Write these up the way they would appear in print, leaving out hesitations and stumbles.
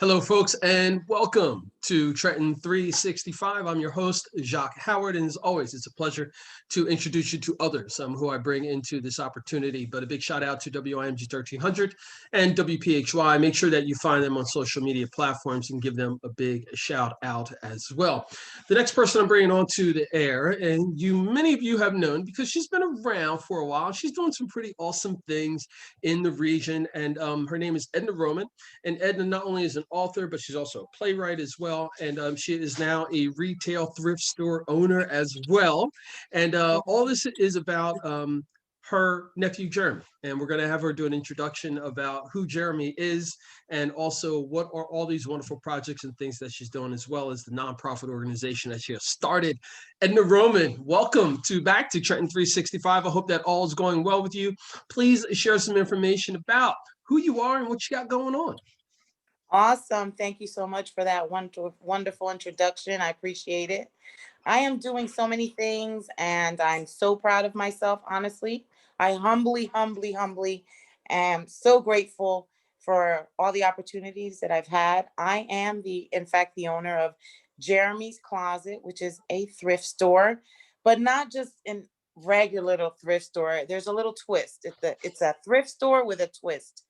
Hello, folks, and welcome to Trenton 365. I'm your host, Jacque Howard, and as always, it's a pleasure to introduce you to others who I bring into this opportunity. But a big shout out to WIMG 1300 and WPHY. Make sure that you find them on social media platforms and give them a big shout out as well. The next person I'm bringing onto the air, and many of you have known because she's been around for a while. She's doing some pretty awesome things in the region, and her name is Edna Roman. And Edna not only is an author, but she's also a playwright as well. And she is now a retail thrift store owner as well. And all this is about her nephew, Jeremy. And we're going to have her do an introduction about who Jeremy is and also what are all these wonderful projects and things that she's doing, as well as the nonprofit organization that she has started. Edna Roman, welcome back to Trenton 365. I hope that all is going well with you. Please share some information about who you are and what you got going on. Awesome. Thank you so much for that wonderful introduction. I appreciate it. I am doing so many things and I'm so proud of myself, honestly. I humbly am so grateful for all the opportunities that I've had. I am in fact, the owner of Jeremy's Closet, which is a thrift store, but not just a regular little thrift store. There's a little twist. It's a thrift store with a twist.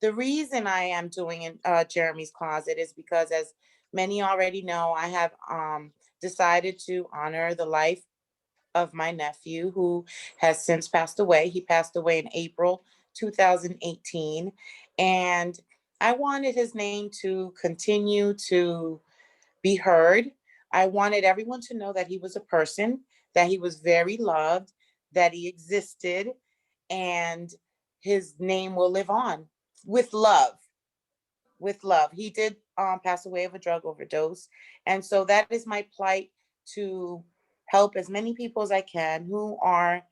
The reason I am doing Jeremy's Closet is because, as many already know, I have decided to honor the life of my nephew who has since passed away. He passed away in April 2018. And I wanted his name to continue to be heard. I wanted everyone to know that he was a person, that he was very loved, that he existed, and his name will live on with love. With love. He did pass away of a drug overdose. And so that is my plight, to help as many people as I can who are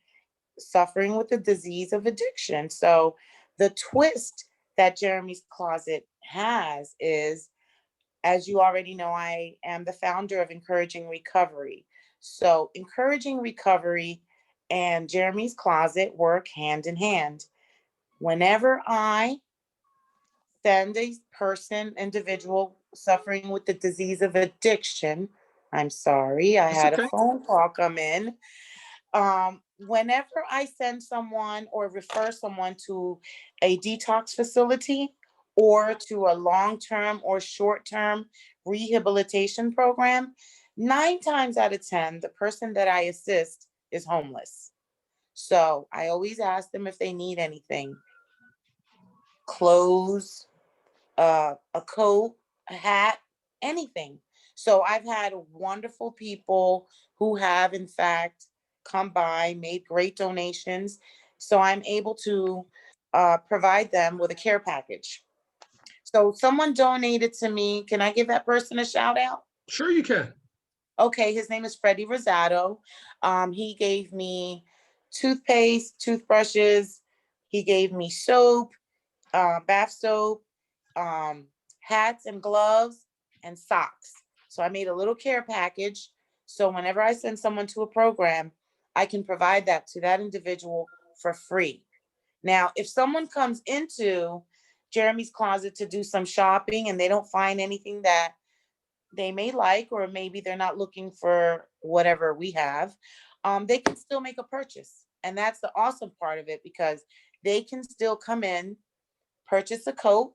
suffering with the disease of addiction. So the twist that Jeremy's Closet has is, as you already know, I am the founder of Encouraging Recovery. So Encouraging Recovery and Jeremy's Closet work hand in hand. Whenever I send a individual suffering with the disease of addiction, I'm sorry, I That's had a okay. phone call come in. Whenever I send someone or refer someone to a detox facility or to a long-term or short-term rehabilitation program, 9 times out of 10, the person that I assist is homeless. So I always ask them if they need anything: clothes, a coat, a hat, anything. So I've had wonderful people who have, in fact, come by, made great donations. So I'm able to provide them with a care package. So someone donated to me. Can I give that person a shout out? Sure, you can. Okay, his name is Freddie Rosado. He gave me toothpaste, toothbrushes. He gave me soap, bath soap, hats and gloves and socks. So I made a little care package. So whenever I send someone to a program, I can provide that to that individual for free. Now, if someone comes into Jeremy's Closet to do some shopping and they don't find anything that they may like, or maybe they're not looking for whatever we have, they can still make a purchase. And that's the awesome part of it, because they can still come in, purchase a coat.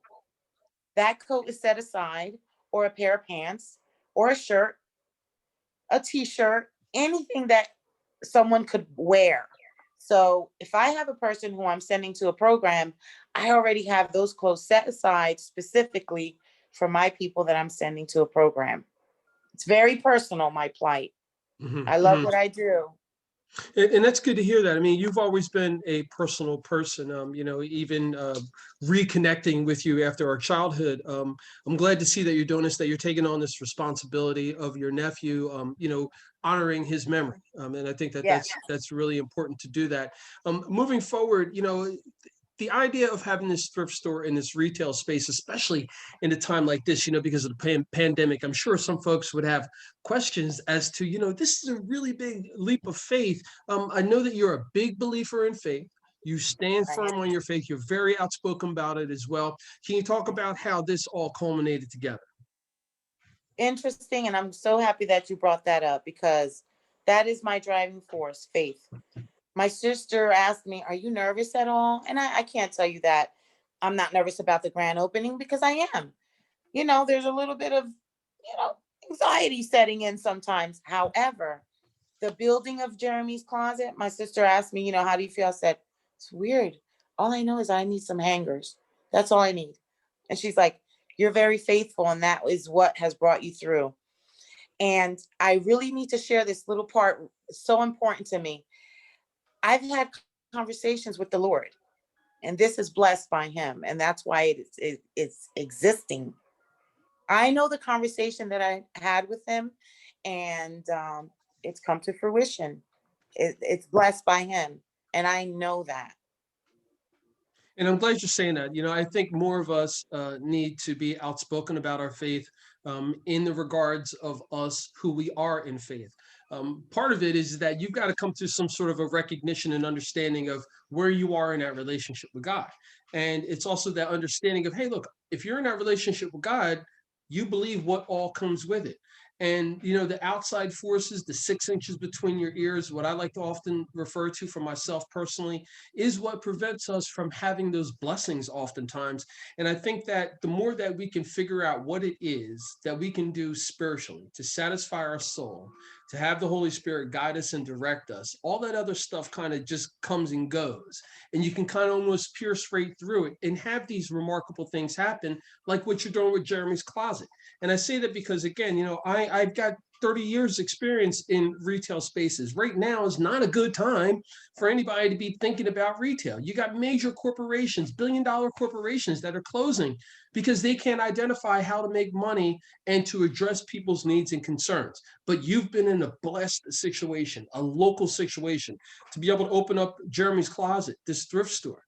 That coat is set aside, or a pair of pants, or a shirt, a t-shirt, anything that someone could wear. So if I have a person who I'm sending to a program, I already have those clothes set aside specifically for my people that I'm sending to a program. It's very personal, my plight. Mm-hmm, I love mm-hmm. what I do. And that's good to hear that. I mean, you've always been a personal person, even reconnecting with you after our childhood. I'm glad to see that you're doing this, that you're taking on this responsibility of your nephew, honoring his memory. And I think that Yes. that's really important to do that. Moving forward, the idea of having this thrift store in this retail space, especially in a time like this, because of the pandemic, I'm sure some folks would have questions as to, this is a really big leap of faith. I know that you're a big believer in faith. You stand Right. firm on your faith. You're very outspoken about it as well. Can you talk about how this all culminated together? Interesting. And I'm so happy that you brought that up because that is my driving force, faith. My sister asked me, "Are you nervous at all?" And I can't tell you that I'm not nervous about the grand opening because I am. There's a little bit of, anxiety setting in sometimes. However, the building of Jeremy's closet, my sister asked me, "How do you feel?" I said, "It's weird. All I know is I need some hangers. That's all I need." And she's like, "You're very faithful, and that is what has brought you through." And I really need to share this little part. It's so important to me. I've had conversations with the Lord, and this is blessed by Him, and that's why it's existing. I know the conversation that I had with Him, and it's come to fruition. It's blessed by Him, and I know that. And I'm glad you're saying that. I think more of us need to be outspoken about our faith in the regards of us who we are in faith. Part of it is that you've got to come to some sort of a recognition and understanding of where you are in that relationship with God. And it's also that understanding of, hey, look, if you're in that relationship with God, you believe what all comes with it. And the outside forces, the 6 inches between your ears, what I like to often refer to for myself personally, is what prevents us from having those blessings oftentimes. And I think that the more that we can figure out what it is that we can do spiritually to satisfy our soul, to have the Holy Spirit guide us and direct us, all that other stuff kind of just comes and goes. And you can kind of almost pierce right through it and have these remarkable things happen, like what you're doing with Jeremy's Closet. And I say that because, again, I've got 30 years experience in retail spaces. Right now is not a good time for anybody to be thinking about retail. You got major corporations, billion-dollar corporations that are closing because they can't identify how to make money and to address people's needs and concerns. But you've been in a blessed situation, a local situation, to be able to open up Jeremy's Closet, this thrift store.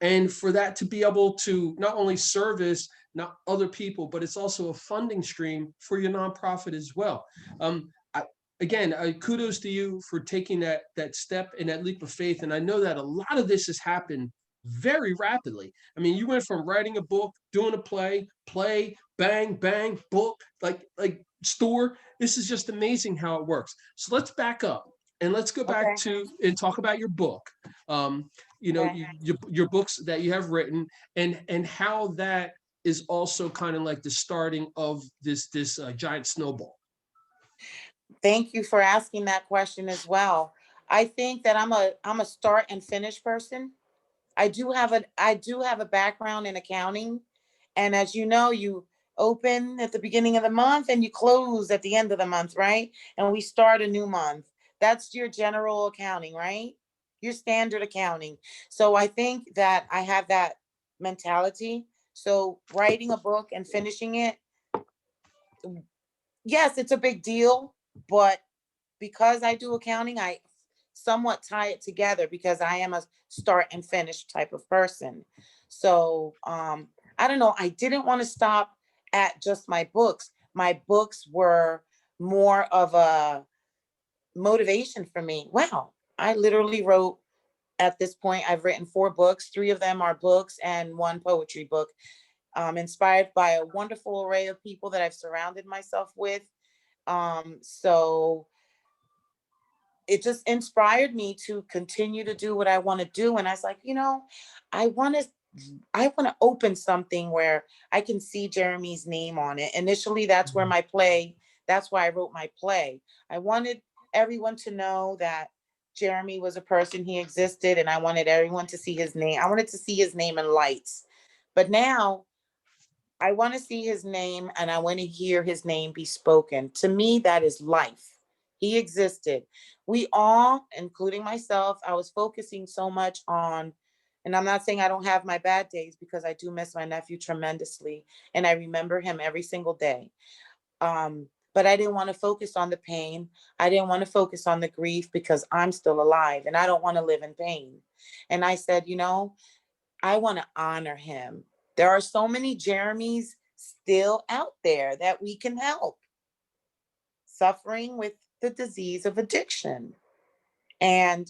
And for that to be able to not only service not other people, but it's also a funding stream for your nonprofit as well. I, again, kudos to you for taking that step and that leap of faith. And I know that a lot of this has happened very rapidly. I mean, you went from writing a book, doing a play, bang, bang, book, like store. This is just amazing how it works. So let's back up and let's go back Okay. to and talk about your book. Um, Okay. your books that you have written and how that is also kind of like the starting of this giant snowball. Thank you for asking that question as well. I think that I'm a start and finish person. I do have a background in accounting, and as you know, you open at the beginning of the month and you close at the end of the month, right? And we start a new month. That's your general accounting, right? Your standard accounting. So I think that I have that mentality. So writing a book and finishing it, yes, it's a big deal, but because I do accounting, I somewhat tie it together because I am a start and finish type of person. So I don't know. I didn't want to stop at just my books. My books were more of a motivation for me. Wow. I literally wrote at this point, I've written 4 books. 3 of them are books and 1 poetry book, inspired by a wonderful array of people that I've surrounded myself with. So it just inspired me to continue to do what I want to do. And I was like, I want to I want to open something where I can see Jeremy's name on it. Initially, that's why I wrote my play. I wanted everyone to know that Jeremy was a person, he existed, and I wanted everyone to see his name. I wanted to see his name in lights. But now I want to see his name and I want to hear his name be spoken. To me, that is life. He existed. We all, including myself, I was focusing so much on, and I'm not saying I don't have my bad days because I do miss my nephew tremendously and I remember him every single day. But I didn't want to focus on the pain. I didn't want to focus on the grief because I'm still alive and I don't want to live in pain. And I said, I want to honor him. There are so many Jeremys still out there that we can help suffering with the disease of addiction. And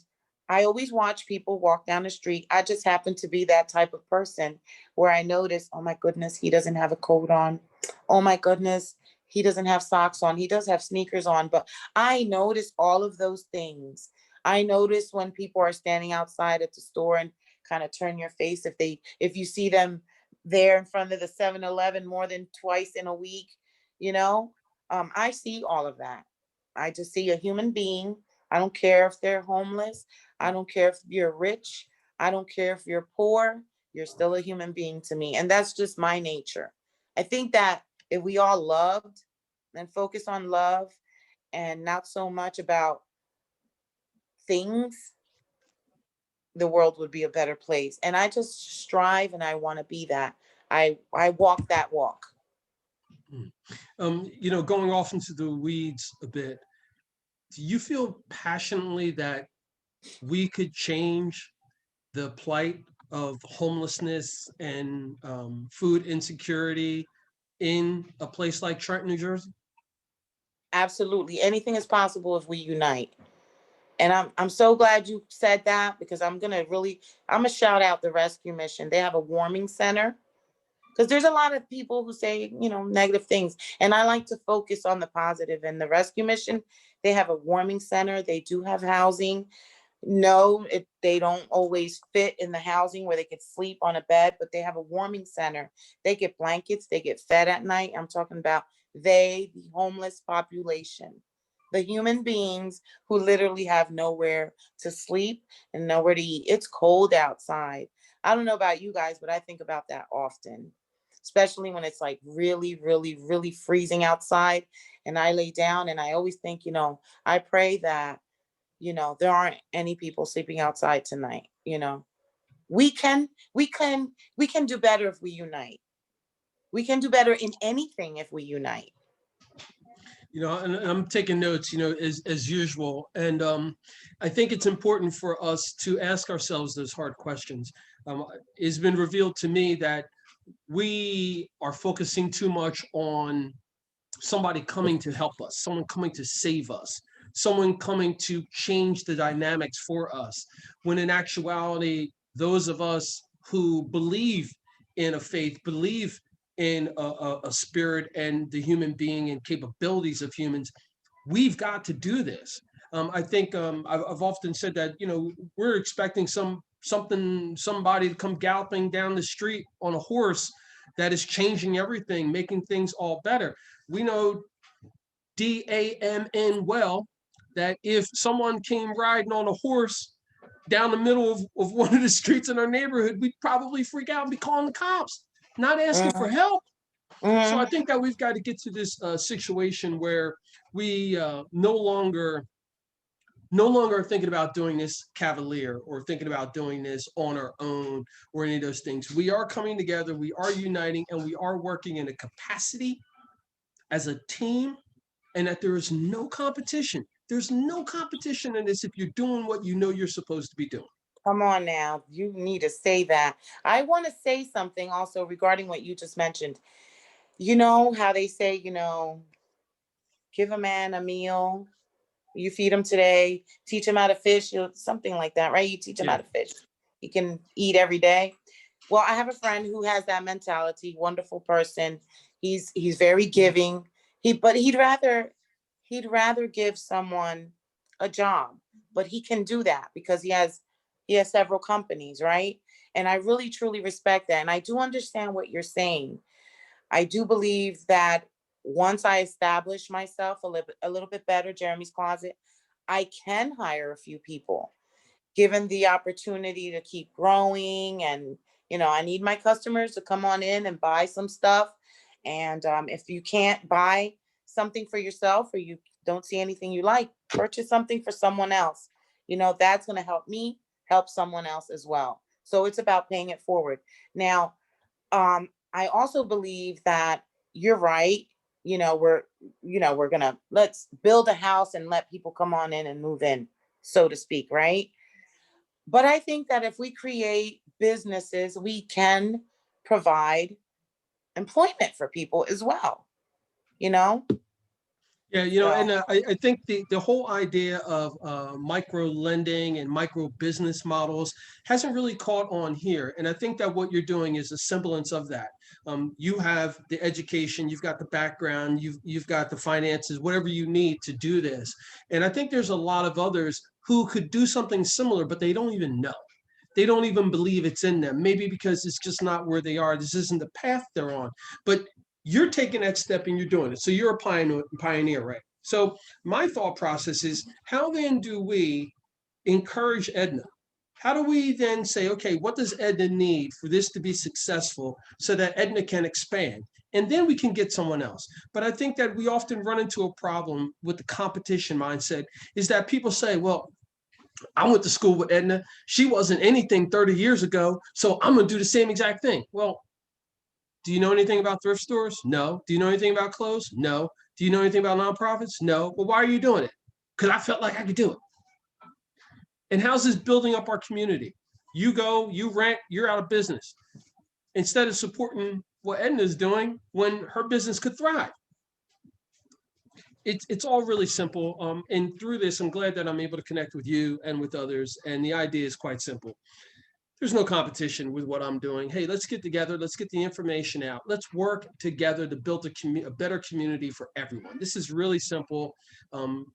I always watch people walk down the street. I just happen to be that type of person where I notice, oh my goodness, he doesn't have a coat on. Oh my goodness, he doesn't have socks on. He does have sneakers on, but I notice all of those things. I notice when people are standing outside at the store and kind of turn your face if you see them there in front of the 7-Eleven more than twice in a week, you know, I see all of that. I just see a human being. I don't care if they're homeless. I don't care if you're rich. I don't care if you're poor. You're still a human being to me. And that's just my nature. I think that if we all loved and focus on love and not so much about things, the world would be a better place. And I just strive and I want to be that. I walk that walk. Mm. Going off into the weeds a bit, do you feel passionately that we could change the plight of homelessness and food insecurity in a place like Trenton, New Jersey? Absolutely. Anything is possible if we unite. And I'm so glad you said that because I'm gonna shout out the rescue mission. They have a warming center because there's a lot of people who say, negative things. And I like to focus on the positive. And the rescue mission, they have a warming center. They do have housing. No, they don't always fit in the housing where they could sleep on a bed, but they have a warming center. They get blankets, they get fed at night. I'm talking about the homeless population, the human beings who literally have nowhere to sleep and nowhere to eat. It's cold outside. I don't know about you guys, but I think about that often, especially when it's like really, really, really freezing outside. And I lay down and I always think, I pray that there aren't any people sleeping outside tonight. We can do better if we unite. We can do better in anything if we unite. And I'm taking notes, as usual. And I think it's important for us to ask ourselves those hard questions. It's been revealed to me that we are focusing too much on somebody coming to help us, someone coming to save us, someone coming to change the dynamics for us. When in actuality, those of us who believe in a faith, believe in a spirit and the human being and capabilities of humans, we've got to do this. I think I've often said that we're expecting somebody to come galloping down the street on a horse that is changing everything, making things all better. We know DAMN well that if someone came riding on a horse down the middle of one of the streets in our neighborhood, we'd probably freak out and be calling the cops, not asking for Mhm, help. So I mhm. think that we've got to get to this situation where we no longer are thinking about doing this cavalier or thinking about doing this on our own or any of those things. We are coming together, we are uniting, and we are working in a capacity as a team, and that there is no competition. There's no competition in this if you're doing what you know you're supposed to be doing. Come on now. You need to say that. I want to say something also regarding what you just mentioned. You know how they say, give a man a meal, you feed him today, teach him how to fish, something like that, right? You teach him how Yeah. to fish. He can eat every day. Well, I have a friend who has that mentality, wonderful person. He's very giving. But he'd rather give someone a job, but he can do that because he has several companies, right? And I really truly respect that. And I do understand what you're saying. I do believe that once I establish myself a little bit better, Jeremy's Closet, I can hire a few people, given the opportunity to keep growing. And, I need my customers to come on in and buy some stuff. And if you can't buy something for yourself or you don't see anything you like, purchase something for someone else. That's going to help me help someone else as well. So it's about paying it forward. Now, I also believe that you're right. We're gonna let's build a house and let people come on in and move in, so to speak, right? But I think that if we create businesses, we can provide employment for people as well, you know? Yeah, you know, So, and I think the whole idea of micro lending and micro business models hasn't really caught on here. And I think that what you're doing is a semblance of that. You have the education, you've got the background, you've got the finances, whatever you need to do this. And I think there's a lot of others who could do something similar, but they don't even know. They don't even believe it's in them. Maybe because it's just not where they are. This isn't the path they're on. But you're taking that step and you're doing it. So you're a pioneer, right? So my thought process is, how then do we encourage Edna? How do we then say, okay, what does Edna need for this to be successful so that Edna can expand? And then we can get someone else. But I think that we often run into a problem with the competition mindset is that people say, well, I went to school with Edna. She wasn't anything 30 years ago. So I'm going to do the same exact thing. Well, do you know anything about thrift stores? No. Do you know anything about clothes? No. Do you know anything about nonprofits? No. Well, why are you doing it? Because I felt like I could do it. And how's this building up our community? You go, you rent, you're out of business. Instead of supporting what Edna's doing when her business could thrive. It's all really simple. And through this, I'm glad that I'm able to connect with you and with others. And the idea is quite simple. There's no competition with what I'm doing. Hey, let's get together. Let's get the information out. Let's work together to build a better community for everyone. This is really simple.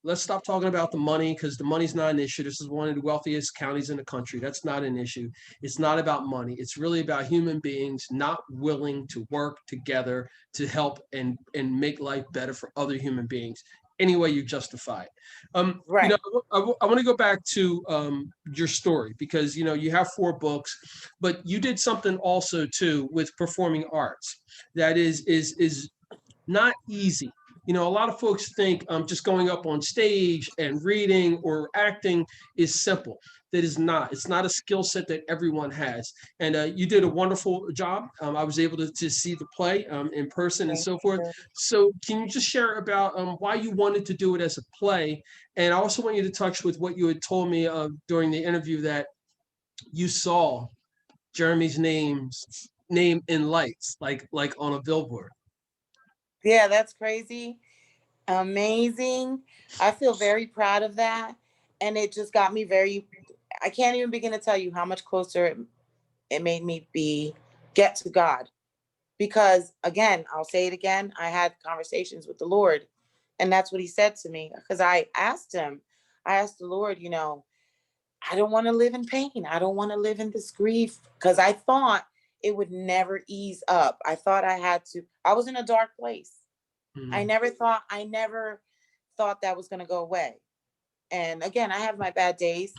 Let's stop talking about the money because the money's not an issue. This is one of the wealthiest counties in the country. That's not an issue. It's not about money. It's really about human beings not willing to work together to help and make life better for other human beings any way you justify it. You know, right. I want to go back to your story because you know you have 4 books, but you did something also too with performing arts that is not easy. You know, a lot of folks think just going up on stage and reading or acting is simple. That is not. It's not a skill set that everyone has. And you did a wonderful job. I was able to see the play in person and Thank so forth. you. So, can you just share about why you wanted to do it as a play? And I also want you to touch with what you had told me during the interview that you saw Jeremy's name in lights, like on a billboard. Yeah, that's crazy. Amazing. I feel very proud of that. And it just got me very, I can't even begin to tell you how much closer it made me get to God. Because again, I'll say it again, I had conversations with the Lord. And that's what he said to me. Because I asked the Lord, I don't want to live in pain. I don't want to live in this grief. Because I thought it would never ease up. I thought I was in a dark place. Mm, I never thought that was going to go away. And again, I have my bad days,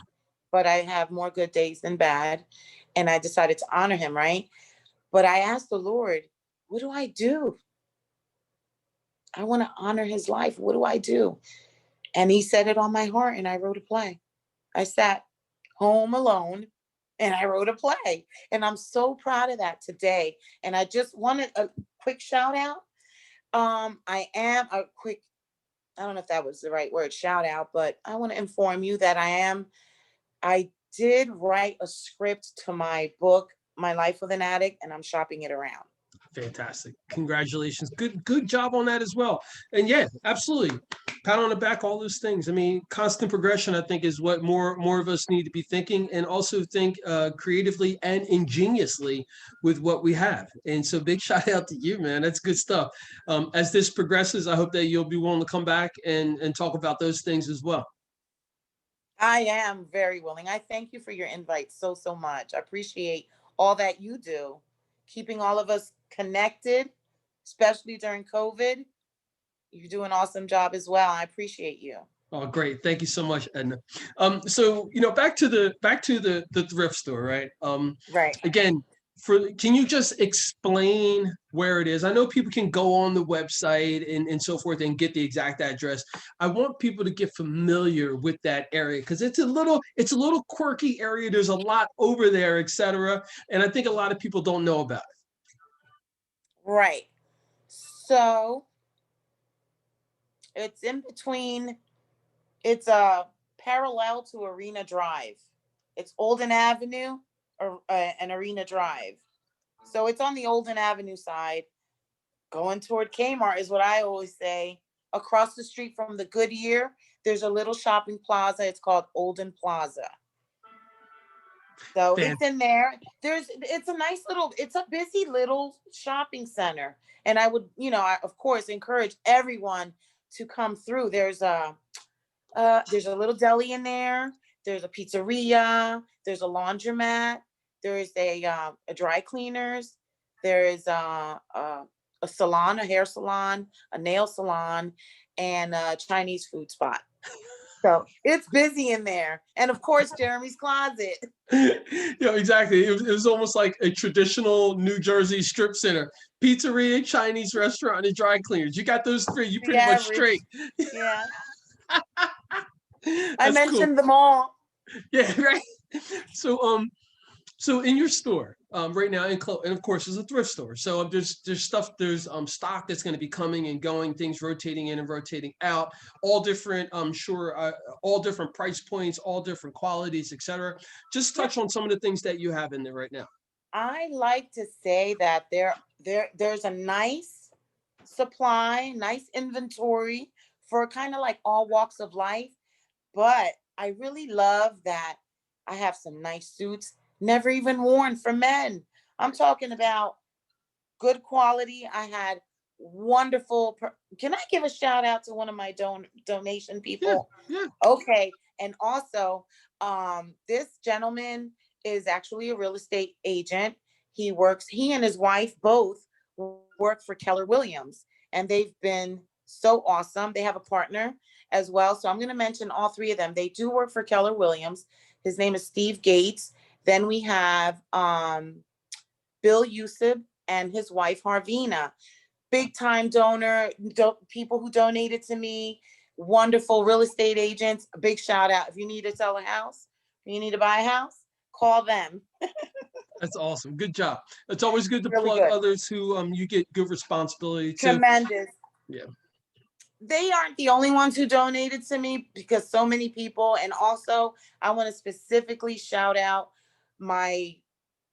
but I have more good days than bad. And I decided to honor him, right? But I asked the Lord, what do I do? I want to honor his life. What do I do? And he set it on my heart, and I wrote a play. I sat home alone and I wrote a play. And I'm so proud of that today. And I just wanted a quick shout out. I am a quick, I don't know if that was the right word, shout out, but I want to inform you that I did write a script to my book, My Life with an Addict, and I'm shopping it around. fantastic. Congratulations. Good job on that as well. And yeah, absolutely. Pat on the back, all those things. I mean, constant progression, I think, is what more of us need to be thinking and also think creatively and ingeniously with what we have. And so big shout out to you, man. That's good stuff. As this progresses, I hope that you'll be willing to come back and talk about those things as well. I am very willing. I thank you for your invite so, so much. I appreciate all that you do, keeping all of us connected, especially during COVID. You do an awesome job as well. I appreciate you. Oh, great. Thank you so much, Edna. So back to the thrift store, right? Right. Again, can you just explain where it is? I know people can go on the website and so forth and get the exact address. I want people to get familiar with that area because it's a little quirky area. There's a lot over there, etc. And I think a lot of people don't know about Right. So it's in between, it's parallel to Arena Drive. It's Olden Avenue or and Arena Drive. So it's on the Olden Avenue side. Going toward Kmart is what I always say. across the street from the Goodyear, there's a little shopping plaza. It's called Olden Plaza. So Fan- it's in there. It's a nice little, it's a busy little shopping center. And I would, I of course encourage everyone to come through. There's a little deli in there. There's a pizzeria. There's a laundromat. There is a dry cleaners. There is a salon, a hair salon, a nail salon, and a Chinese food spot. So it's busy in there. And of course, Jeremy's Closet. exactly. It was almost like a traditional New Jersey strip center: pizzeria, Chinese restaurant, and dry cleaners. You got those three, you The pretty much average. straight. Yeah. I That's cool. mentioned them all. Yeah, right. So so in your store right now, and of course, there's a thrift store. So there's stuff, there's stock that's going to be coming and going, things rotating in and rotating out, all different, I'm sure, all different price points, all different qualities, etc. Just Yeah. touch on some of the things that you have in there right now. I like to say that there's a nice supply, nice inventory for kind of like all walks of life. But I really love that I have some nice suits, never even worn, for men. I'm talking about good quality. I had wonderful. Can I give a shout out to one of my donation Yeah, people? yeah. Okay. And also, this gentleman is actually a real estate agent. He and his wife both work for Keller Williams, and they've been so awesome. They have a partner as well. So I'm going to mention all three of them. They do work for Keller Williams. His name is Steve Gates. Then we have Bill Yusuf and his wife Harvina, big time donor, people who donated to me, wonderful real estate agents. A big shout out. If you need to sell a house, if you need to buy a house, call them. That's awesome. Good job. It's always good to Really plug good. others who you get good responsibility to. Tremendous. Yeah. They aren't the only ones who donated to me, because so many people. And also, I want to specifically shout out my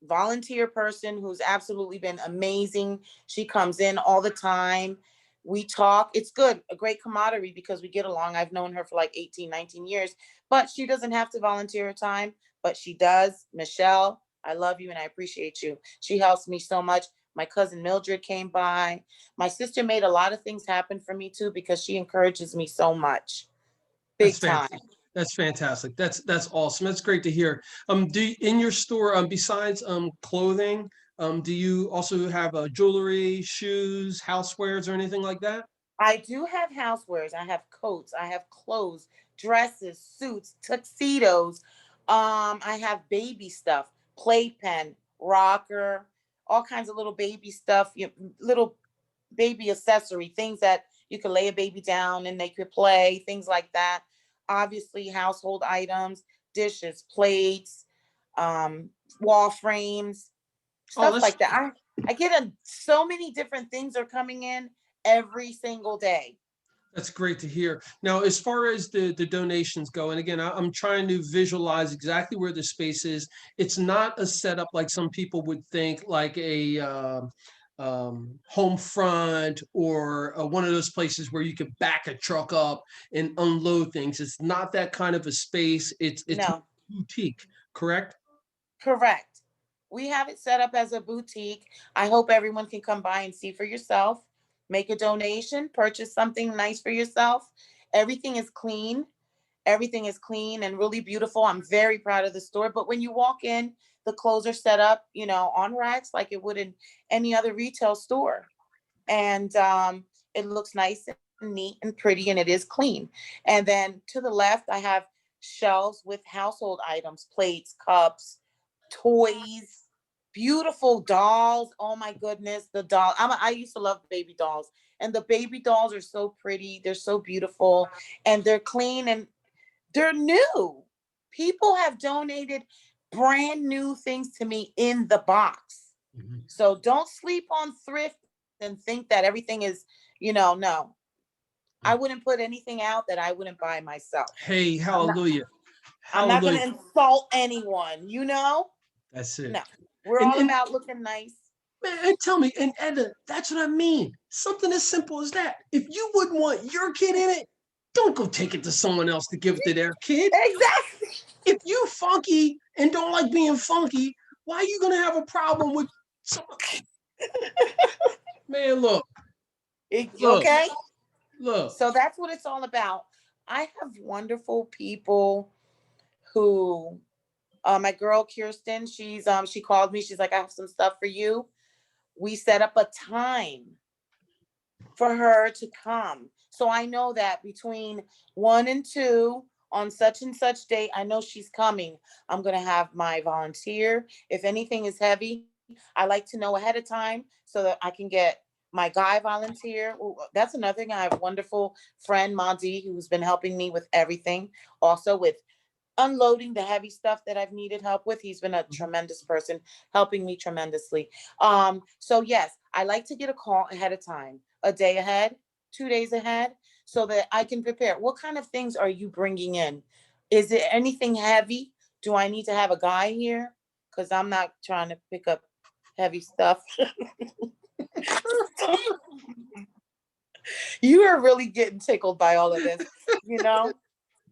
volunteer person who's absolutely been amazing. She comes in all the time. We talk. It's good, a great camaraderie, because we get along. I've known her for like 18, 19 years, but she doesn't have to volunteer her time, but she does. Michelle, I love you and I appreciate you. She helps me so much. My cousin Mildred came by. My sister made a lot of things happen for me too, because she encourages me so much. That's Big time. fantastic. That's fantastic. That's awesome. That's great to hear. In your store, besides clothing, do you also have jewelry, shoes, housewares, or anything like that? I do have housewares. I have coats. I have clothes, dresses, suits, tuxedos. I have baby stuff, playpen, rocker, all kinds of little baby stuff, little baby accessory, things that you could lay a baby down and they could play, things like that. Obviously, household items, dishes, plates, um, wall frames, Oh, stuff like that. I get so many different things are coming in every single day. that's great to hear. Now, as far as the donations go, and again, I'm trying to visualize exactly where the space is. It's not a setup like some people would think, like a home front or one of those places where you could back a truck up and unload things. It's not that kind of a space. It's No, boutique, correct? correct. We have it set up as a boutique. I hope everyone can come by and see for yourself, make a donation, purchase something nice for yourself. Everything is clean. Everything is clean and really beautiful. I'm very proud of the store. But when you walk in, the clothes are set up, on racks like it would in any other retail store. And it looks nice and neat and pretty, and it is clean. And then to the left, I have shelves with household items, plates, cups, toys, beautiful dolls. Oh my goodness, the doll. I used to love baby dolls, and the baby dolls are so pretty. They're so beautiful, and they're clean and they're new. People have donated brand new things to me in the box. Mhm. So don't sleep on thrift and think that everything is, no. I wouldn't put anything out that I wouldn't buy myself. Hey, I'm not hallelujah. I'm not going Hallelujah. to insult anyone, That's it. No. We're And all and about looking nice. Man, and tell me, and Edna, that's what I mean. Something as simple as that. If you wouldn't want your kid in it, don't go take it to someone else to give it to their kid. Exactly. If you funky and don't like being funky, why are you gonna have a problem with someone? Man, look, Okay. look. So that's what it's all about. I have wonderful people who, my girl Kirsten, she called me. She's like, I have some stuff for you. We set up a time for her to come. So I know that between 1 and 2 on such and such date, I know she's coming. I'm going to have my volunteer. If anything is heavy, I like to know ahead of time so that I can get my guy volunteer. That's another thing. I have a wonderful friend, Madi, who's been helping me with everything, also with unloading the heavy stuff that I've needed help with. He's been a tremendous person, helping me tremendously. So yes, I like to get a call ahead of time, a day ahead, 2 days ahead, so that I can prepare. What kind of things are you bringing in? Is it anything heavy? Do I need to have a guy here? Because I'm not trying to pick up heavy stuff. You are really getting tickled by all of this, you know?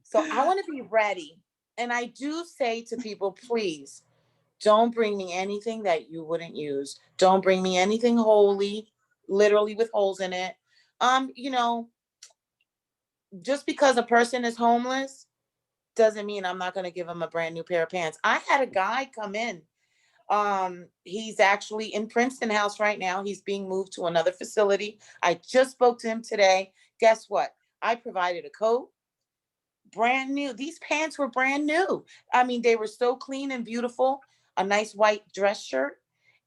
So I want to be ready. And I do say to people, please don't bring me anything that you wouldn't use. Don't bring me anything holy, literally with holes in it. You know, just because a person is homeless doesn't mean I'm not going to give him a brand new pair of pants. I had a guy come in. He's actually in Princeton House right now. He's being moved to another facility. I just spoke to him today. Guess what? I provided a coat, brand new. These pants were brand new. I mean, they were so clean and beautiful. A nice white dress shirt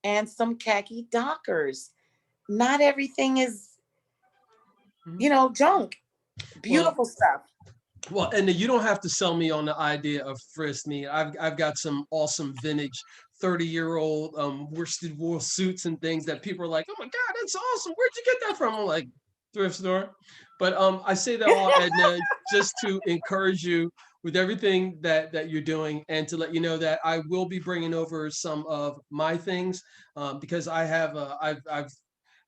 and some khaki Dockers. Not everything is, junk. Well, Beautiful stuff. well, and you don't have to sell me on the idea of frisk me. I've got some awesome vintage 30-year-old worsted wool suits and things that people are like, oh my God, that's awesome. Where'd you get that from? I'm like, thrift store. But I say that all, Edna, just to encourage you with everything that you're doing, and to let you know that I will be bringing over some of my things, because I have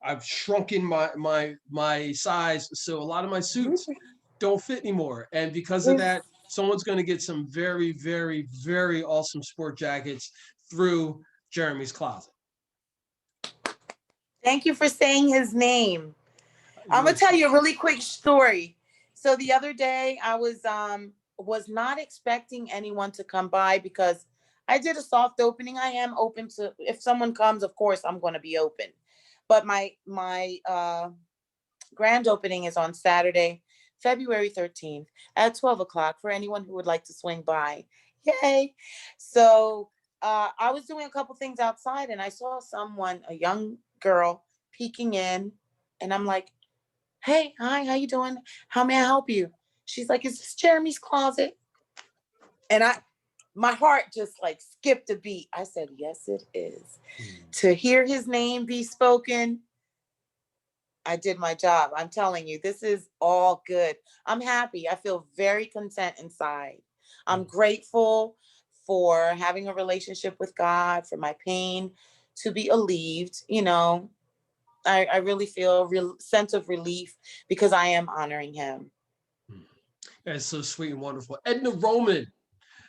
I've shrunken my size, so a lot of my suits don't fit anymore, and because of that, someone's going to get some very, very, very awesome sport jackets through Jeremy's Closet. Thank you for saying his name. I'm You're gonna tell you a really quick story. So the other day I was not expecting anyone to come by because I did a soft opening. I am open to, if someone comes, of course I'm going to be open. But my grand opening is on Saturday, February 13th at 12 o'clock for anyone who would like to swing by. Yay. So I was doing a couple things outside and I saw someone, a young girl, peeking in. And I'm like, hey, hi, how you doing? How may I help you? She's like, is this Jeremy's Closet? And my heart just like skipped a beat. I said, yes, it is. To hear his name be spoken, I did my job. I'm telling you, this is all good. I'm happy. I feel very content inside. I'm grateful for having a relationship with God, for my pain to be alleviated. I really feel a real sense of relief because I am honoring him. That's so sweet and wonderful. Edna Roman,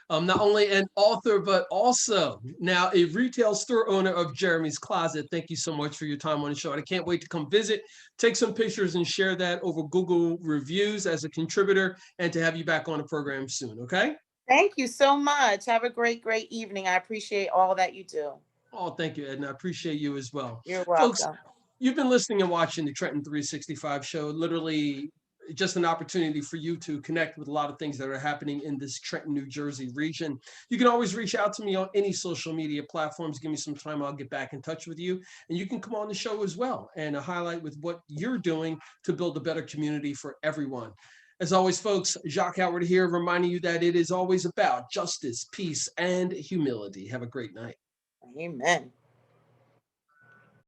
not only an author, but also now a retail store owner of Jeremy's Closet. Thank you so much for your time on the show. I can't wait to come visit, take some pictures, and share that over Google reviews as a contributor, and to have you back on the program soon. Okay? Thank you so much. Have a great, great evening. I appreciate all that you do. Oh, thank you, Edna. I appreciate you as well. You're Folks, welcome. you've been listening and watching the Trenton 365 show. Literally, just an opportunity for you to connect with a lot of things that are happening in this Trenton, New Jersey region. You can always reach out to me on any social media platforms. Give me some time, I'll get back in touch with you. And you can come on the show as well and highlight with what you're doing to build a better community for everyone. As always, folks, Jacque Howard here, reminding you that it is always about justice, peace, and humility. Have a great night. Amen.